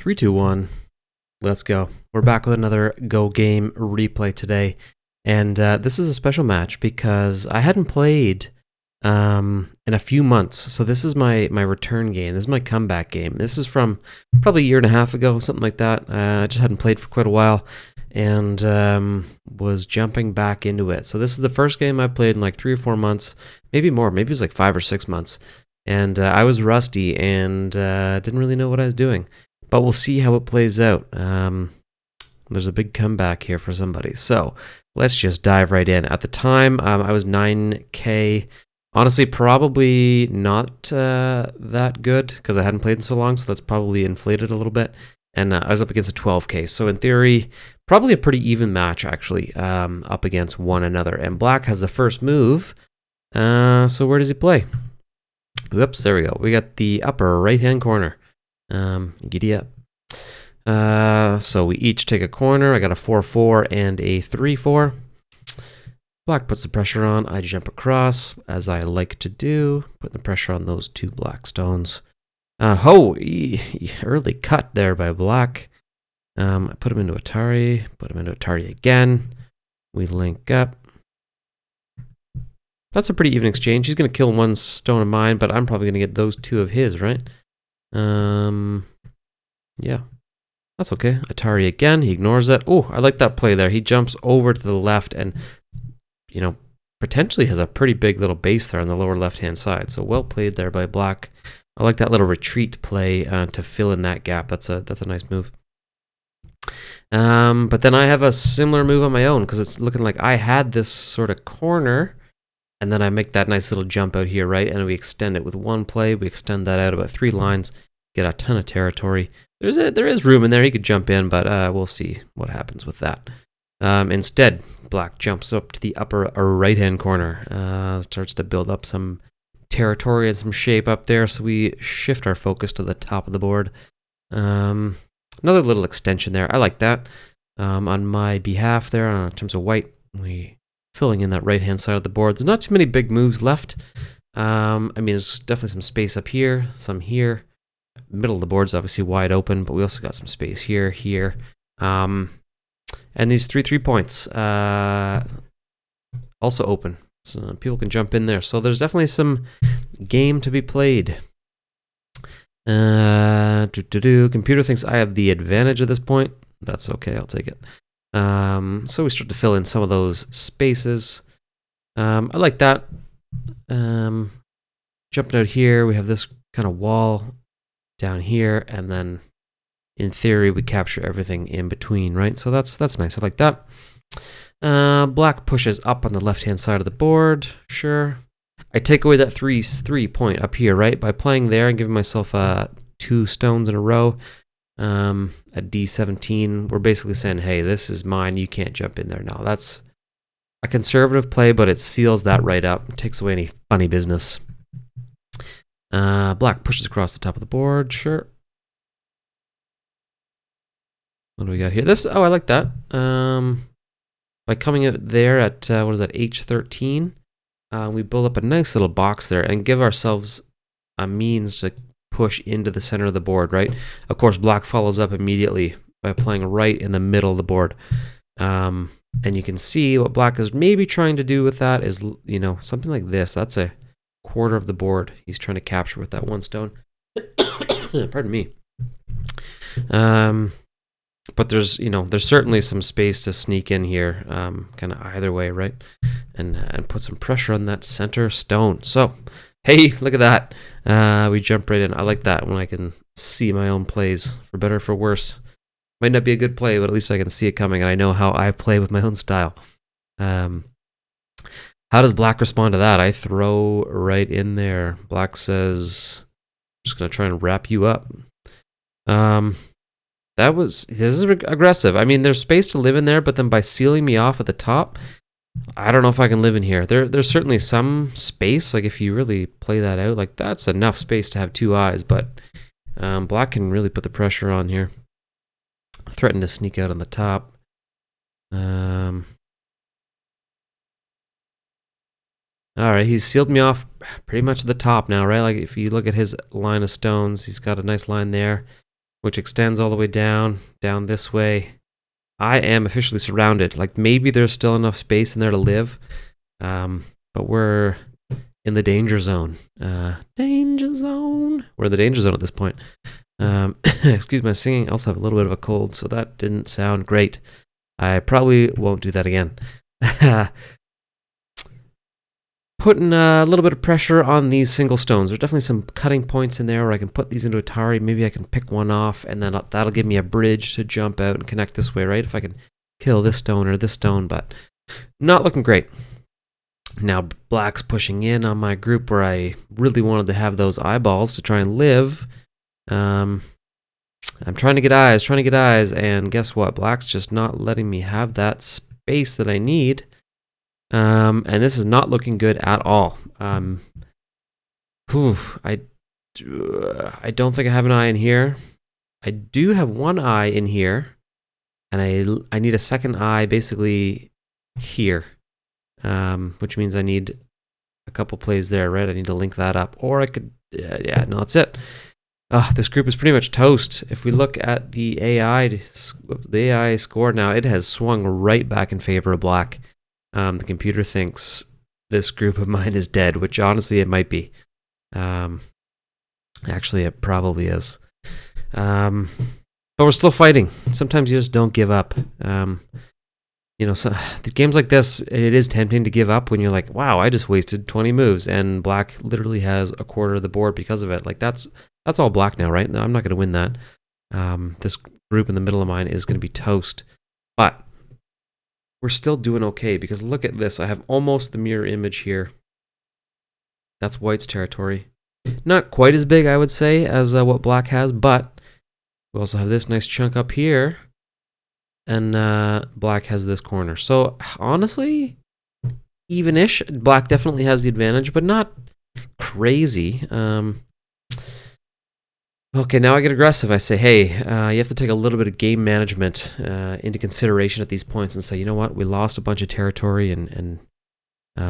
Three, two, one. Let's go. We're back with another Go game replay today. And this is a special match because I hadn't played in a few months. So this is my return game. This is my comeback game. This is from probably a year and a half ago, something like that. I just hadn't played for quite a while and was jumping back into it. So this is the first game I played in like 3 or 4 months, maybe more. Maybe it was like 5 or 6 months. And I was rusty and didn't really know what I was doing. But we'll see how it plays out. There's a big comeback here for somebody. So let's just dive right in. At the time, I was 9K. Honestly, probably not that good because I hadn't played in so long, so that's probably inflated a little bit. And I was up against a 12K. So in theory, probably a pretty even match, actually, up against one another. And Black has the first move. So where does he play? Whoops, there we go. We got the upper right-hand corner. Giddy up. So we each take a corner. I got a 4-4 and a 3-4. Black puts the pressure on. I jump across, as I like to do, putting the pressure on those 2 black stones. Early cut there by Black. I put him into Atari, put him into Atari again. We link up. That's a pretty even exchange. He's going to kill 1 stone of mine, but I'm probably going to get those 2 of his, right? Yeah, that's okay. Atari again, he ignores that. Oh, I like that play there. He jumps over to the left and, potentially has a pretty big little base there on the lower left-hand side. So well played there by Black. I like that little retreat play to fill in that gap. That's a nice move. But then I have a similar move on my own because it's looking like I had this sort of corner. And then I make that nice little jump out here, right? And we extend it with 1 play. We extend that out about 3 lines, get a ton of territory. There is room in there. He could jump in, but we'll see what happens with that. Instead, Black jumps up to the upper right-hand corner, starts to build up some territory and some shape up there. So we shift our focus to the top of the board. Another little extension there. I like that. On my behalf there, in terms of white, we filling in that right-hand side of the board. There's not too many big moves left. There's definitely some space up here, some here. Middle of the board's obviously wide open, but we also got some space here. And these 3 points also open. So people can jump in there. So there's definitely some game to be played. Computer thinks I have the advantage at this point. That's okay, I'll take it. So we start to fill in some of those spaces. I like that. Jumping out here, we have this kind of wall down here, and then in theory we capture everything in between, right? So that's nice. I like that. Black pushes up on the left-hand side of the board. Sure. I take away that 3 point up here, right? By playing there and giving myself 2 stones in a row. At D17, we're basically saying, hey, this is mine, you can't jump in there now. That's a conservative play, but it seals that right up. It takes away any funny business. Black pushes across the top of the board, sure. What do we got here? I like that. By coming out there at, H13, we build up a nice little box there and give ourselves a means to push into the center of the board, right? Of course, Black follows up immediately by playing right in the middle of the board. And you can see what Black is maybe trying to do with that is, something like this. That's a quarter of the board he's trying to capture with that 1 stone. Pardon me. But there's certainly some space to sneak in here, kind of either way, right? And put some pressure on that center stone. So, hey, look at that. We jump right in. I like that when I can see my own plays, for better or for worse. Might not be a good play, but at least I can see it coming, and I know how I play with my own style. How does Black respond to that? I throw right in there. Black says, I'm just going to try and wrap you up. This is aggressive. I mean, there's space to live in there, but then by sealing me off at the top, I don't know if I can live in here. There's certainly some space. Like if you really play that out, like that's enough space to have 2 eyes. But Black can really put the pressure on here. Threaten to sneak out on the top. All right, he's sealed me off pretty much at the top now, right? Like if you look at his line of stones, he's got a nice line there. which extends all the way down this way. I am officially surrounded. Like, maybe there's still enough space in there to live, but we're in the danger zone. Danger zone. We're in the danger zone at this point. Excuse my singing. I also have a little bit of a cold, so that didn't sound great. I probably won't do that again. Putting a little bit of pressure on these single stones. There's definitely some cutting points in there where I can put these into Atari. Maybe I can pick one off, and then that'll give me a bridge to jump out and connect this way, right? If I can kill this stone or this stone, but not looking great. Now black's pushing in on my group where I really wanted to have those eyeballs to try and live. I'm trying to get eyes, and guess what? Black's just not letting me have that space that I need. And this is not looking good at all. I don't think I have an eye in here. I do have one eye in here, and I need a second eye basically here, which means I need a couple plays there, right? I need to link that up, or I could, yeah, no, that's it. This group is pretty much toast. If we look at the AI score now, it has swung right back in favor of black. The computer thinks this group of mine is dead, which honestly it might be. Actually, it probably is. But we're still fighting. Sometimes you just don't give up. So the games like this, it is tempting to give up when you're like, wow, I just wasted 20 moves, and black literally has a quarter of the board because of it. Like that's all black now, right? No, I'm not going to win that. This group in the middle of mine is going to be toast. But we're still doing okay, because look at this. I have almost the mirror image here. That's white's territory. Not quite as big, I would say, as what black has, but we also have this nice chunk up here, and black has this corner. So honestly, even-ish. Black definitely has the advantage, but not crazy. Okay, now I get aggressive. I say, hey, you have to take a little bit of game management into consideration at these points and say, you know what, we lost a bunch of territory and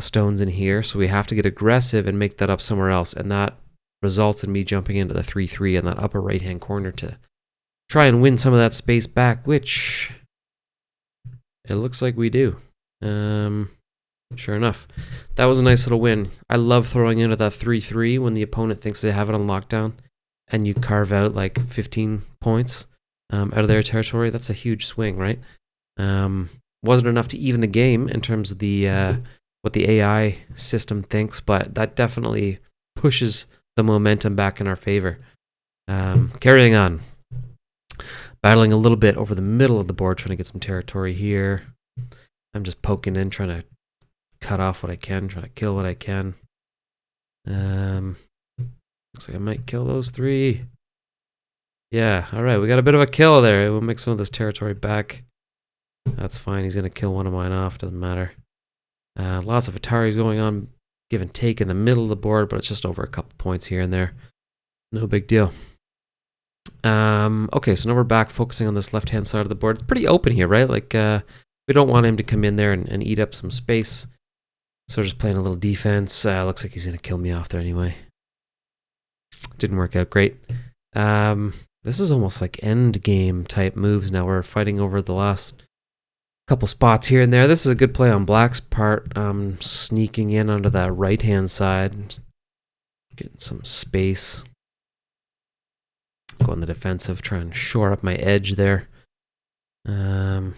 stones in here, so we have to get aggressive and make that up somewhere else. And that results in me jumping into the 3-3 in that upper right-hand corner to try and win some of that space back, which it looks like we do. Sure enough. That was a nice little win. I love throwing into that 3-3 when the opponent thinks they have it on lockdown, and you carve out like 15 points out of their territory. That's a huge swing, right? Wasn't enough to even the game in terms of the what the AI system thinks, but that definitely pushes the momentum back in our favor. Carrying on. Battling a little bit over the middle of the board, trying to get some territory here. I'm just poking in, trying to cut off what I can, trying to kill what I can. Looks like I might kill those 3. Yeah, all right, we got a bit of a kill there. We'll make some of this territory back. That's fine. He's going to kill one of mine off. Doesn't matter. Lots of Ataris going on, give and take in the middle of the board, but it's just over a couple points here and there. No big deal. Okay, so now we're back focusing on this left-hand side of the board. It's pretty open here, right? Like, we don't want him to come in there and eat up some space. So we're just playing a little defense. Looks like he's going to kill me off there anyway. Didn't work out great. This is almost like end game type moves now. We're fighting over the last couple spots here and there. This is a good play on black's part. Sneaking in onto that right-hand side. Getting some space. Go on the defensive, try and shore up my edge there. So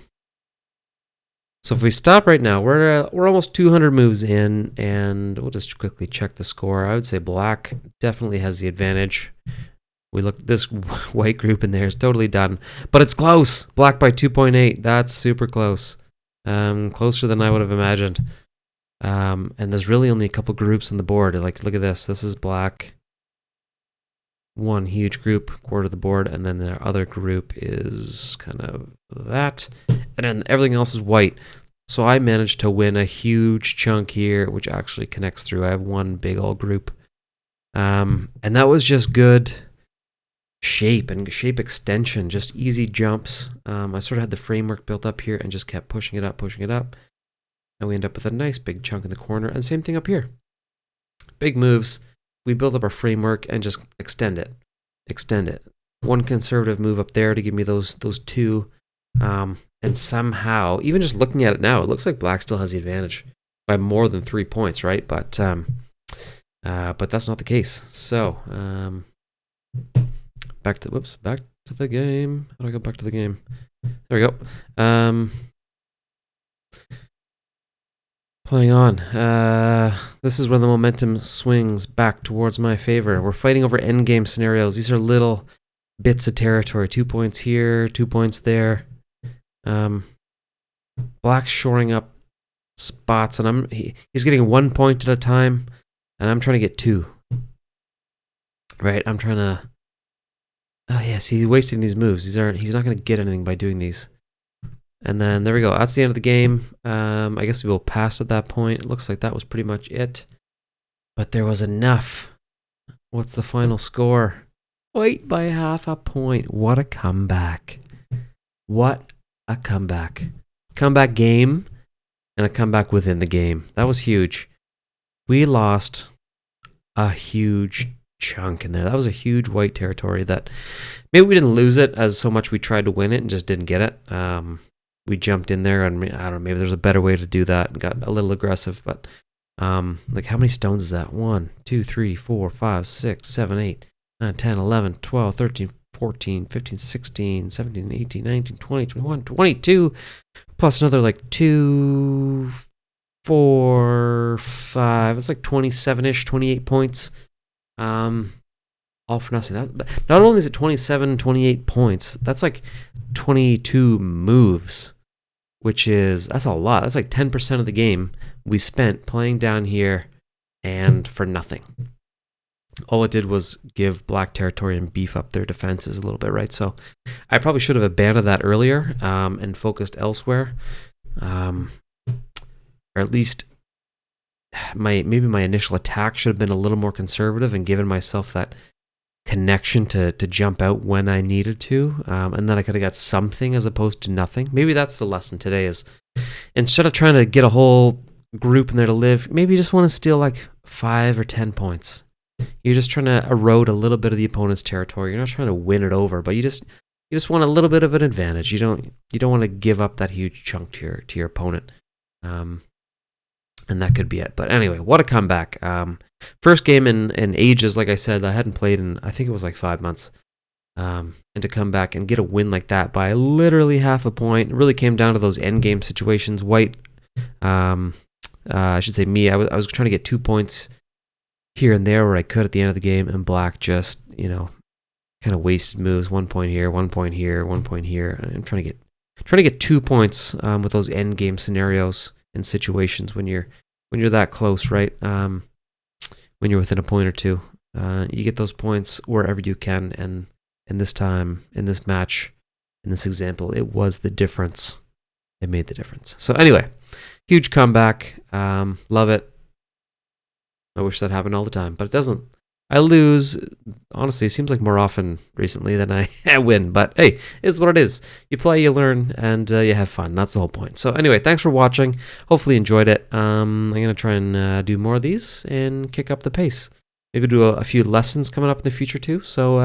if we stop right now, we're almost 200 moves in, and we'll just quickly check the score. I would say black definitely has the advantage. We look, this white group in there is totally done, but it's close. Black by 2.8. That's super close. Closer than I would have imagined. And there's really only a couple groups on the board. Like, look at this. This is black. One huge group, quarter of the board, and then the other group is kind of that, and then everything else is white. So I managed to win a huge chunk here, which actually connects through. I have one big old group, and that was just good shape and shape extension, just easy jumps. I sort of had the framework built up here and just kept pushing it up, and we end up with a nice big chunk in the corner, and same thing up here. Big moves. We build up our framework and just extend it. one conservative move up there to give me those two. And somehow, even just looking at it now, it looks like black still has the advantage by more than 3 points, right? But that's not the case. So back to the game. How do I go back to the game? There we go. Playing on. This is when the momentum swings back towards my favor. We're fighting over endgame scenarios. These are little bits of territory. 2 points here, 2 points there. Black's shoring up spots, and he's getting 1 point at a time, and I'm trying to get 2. Right, I'm trying to. Oh yes, he's wasting these moves. He's not going to get anything by doing these. And then there we go. That's the end of the game. I guess we will pass at that point. It looks like that was pretty much it. But there was enough. What's the final score? Wait, by half a point. What a comeback. What a comeback. Comeback game and a comeback within the game. That was huge. We lost a huge chunk in there. That was a huge white territory that maybe we didn't lose it as so much we tried to win it and just didn't get it. We jumped in there and I don't know, maybe there's a better way to do that and got a little aggressive, but like how many stones is that? 1, 2, 3, 4, 5, 6, 7, 8, 9, 10, 11, 12, 13, 14, 15, 16, 17, 18, 19, 20, 21, 22, plus another like 2, 4, 5. It's like 27-ish, 28 points. All for nothing. Not only is it 27, 28 points, that's like 22 moves, that's a lot. That's like 10% of the game we spent playing down here and for nothing. All it did was give black territory and beef up their defenses a little bit, right? So I probably should have abandoned that earlier and focused elsewhere. Or at least maybe my initial attack should have been a little more conservative and given myself that connection to jump out when I needed to, and then I could have got something as opposed to nothing. Maybe that's the lesson today is instead of trying to get a whole group in there to live, maybe you just want to steal like 5 or 10 points. You're just trying to erode a little bit of the opponent's territory. You're not trying to win it over, but you just want a little bit of an advantage. You don't want to give up that huge chunk to your opponent. And that could be it. But anyway, what a comeback. First game in ages, like I said, I hadn't played in, I think it was like 5 months. And to come back and get a win like that by literally half a point, it really came down to those end game situations. White, I should say me, I was trying to get 2 points here and there where I could at the end of the game, and black just, kind of wasted moves. 1 point here, 1 point here, 1 point here. I'm trying to get 2 points with those end game scenarios and situations when you're that close, right? When you're within a point or two, you get those points wherever you can. And in this time, in this match, in this example, it was the difference. It made the difference. So anyway, huge comeback. Love it. I wish that happened all the time, but it doesn't. I lose. Honestly, it seems like more often recently than I win. But hey, it's what it is. You play, you learn, and you have fun. That's the whole point. So anyway, thanks for watching. Hopefully you enjoyed it. I'm going to try and do more of these and kick up the pace. Maybe do a few lessons coming up in the future too. So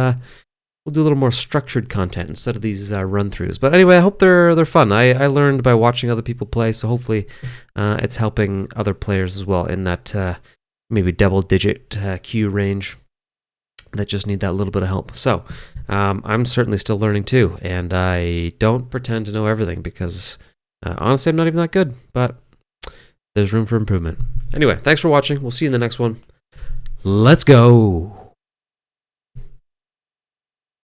we'll do a little more structured content instead of these run-throughs. But anyway, I hope they're fun. I learned by watching other people play, so hopefully it's helping other players as well in that maybe double-digit Q range that just need that little bit of help. So I'm certainly still learning too, and I don't pretend to know everything because honestly, I'm not even that good, but there's room for improvement. Anyway, thanks for watching. We'll see you in the next one. Let's go.